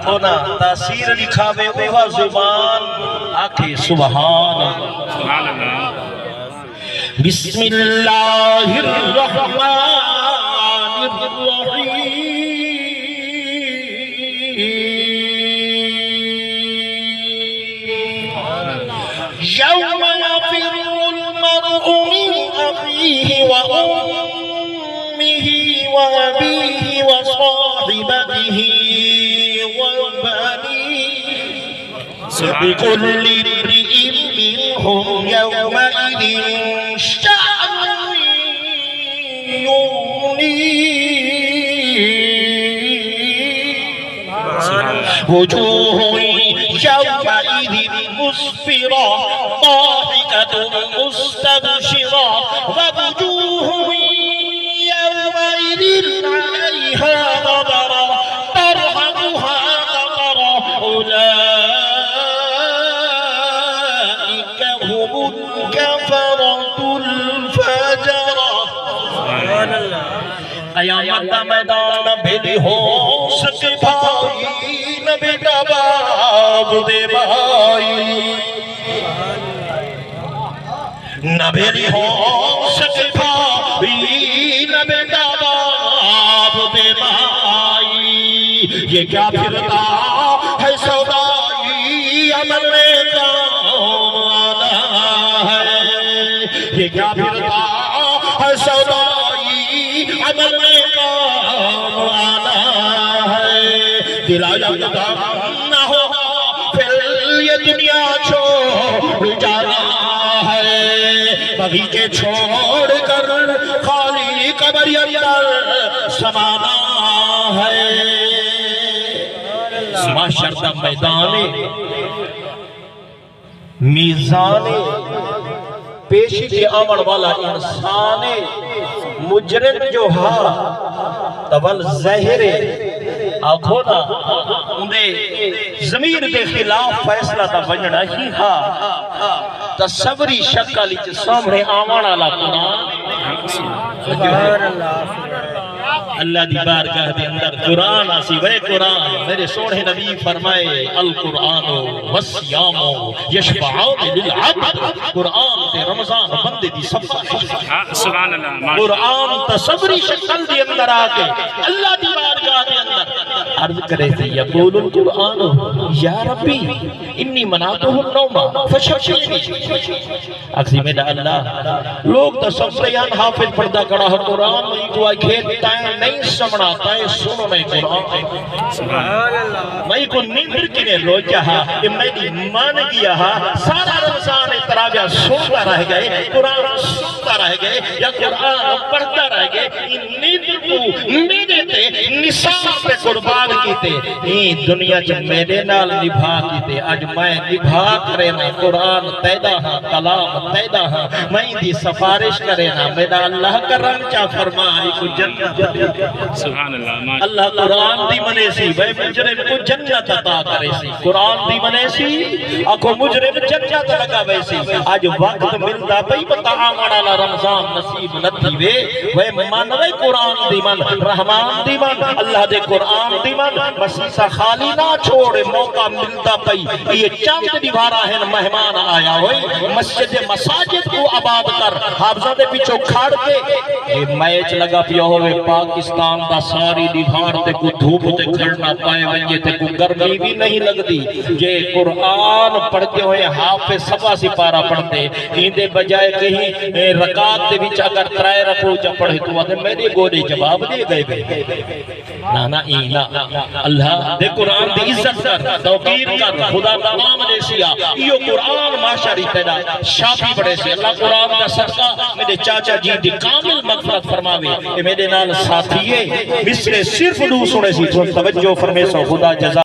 اکھونا تاثیر دکھاوے اوہ زبان آکھے سبحان اللہ بسم اللہ الرحمن الرحیم یوم یفر المرء من اخیہ وامہ وابیہ وصاحبتہ وبنیہ لكل امرئ منهم يومئذ شأن يغنيه وجوه يومئذ مسفرة ضاحكة مستبشرة ووجوه يومئذ عليها غبرة ترهقها قترة أولئك هم الكفرة الفجرة قیامت دا میدان بھیلی ہو سکے بھائی نہ بیٹا باپ دے بھائی نہ بھیلی ہو سکے بھائی نہ بیٹا باپ دے بھائی یہ کیا پھرتا ہے سودائی عمل میں کام آنا ہے یہ کیا پھرتا ہے سودائی عمل میں کام آنا ہے دلا جاتا نہ ہو پھر یہ دنیا چھوڑ جانا ہے بغیچے چھوڑ کر خالی قبر اندر سمانا ہے محشر دا میدان میزان پیشی کے آمن والا انسان مجرم جو ہا تول زہر آکھونا انہیں زمین دے خلاف فیصلہ تا بننا ہی ہا تصوری شکلی چھ سامنے آمن والا قرآن اللہ دی بارگاہ دے اندر قرآن آسی وے قرآن میرے سوڑے نبی فرمائے القرآن والسیام یشفعان للعبد قرآن دے رمضان بندے دی سب سبحان اللہ قرآن تصوری شکل دے اندر آکے اللہ دی بارگاہ دے اندر عرض کرے تھے یقول القرآن یا ربی انی مناتو النوم فشفشنی اکسی میں اللہ لوگ تصوریان حافظ پردہ کڑا ہے قرآن میں کو آئی کھیلتا ہے نہیں سمڑاتا ہے سنو میں قرآن میں کو نیندر کی نے رو جہا کہ میں نے مان گیا سارا رمضان تراویہ سنتا رہ گئے قرآن سنتا رہ گئے یا قرآن پڑھتا رہ گئے نیندر کو میرے تے نصاب پہ قربان کیتے یہ دنیا جب میرے نال نبھا کیتے آج میں نبھا کرے نا قرآن تیدہ ہاں کلام تیدہ ہاں میں دی سفارش کرے نا میرا اللہ کرم چا فرمائی کو جنت سبحان اللہ اللہ قرآن دی منے سی بے مجرم کو جنت عطا کرے سی قرآن دی منے سی اکو مجرم جنت لگا بے سی آج وقت ملتا بھئی بتا آمانا رمضان نصیب نتی وے مانوے قرآن دی من رحمان دی من اللہ دے قرآن دی من مسیسہ خالی نہ چھوڑے موقع ملتا پئی یہ چاند دیوارا ہے مہمان آیا ہوئی مسجد مساجد کو آباد کر حافظہ دے پیچھو کھاڑ کے یہ میچ لگا پیا ہوئے پاکستان دا ساری دیوار تے کو دھوپ تے کھڑنا پائے ونجے تے کو گرمی بھی نہیں لگ دی یہ قرآن پڑھتے ہوئے حافظ سبا سپارہ پڑھتے ہندے بجائے کہیں رکعت دے وچ اگر ترائے رکھو جا پڑھے تو آدھے میرے گوڑے جواب دے گئے نانا اینا اللہ دے قرآن دی عزت کر توقیر کر خدا تمام نے سیا یہ قرآن معاشری پیدا شافی بڑے سے اللہ قرآن کا صدقہ میرے چاچا جی دی کامل مغفرت فرماوے میرے نال ساتھیے مصر صرف دو سنے سی توجہ فرمے سو خدا جزا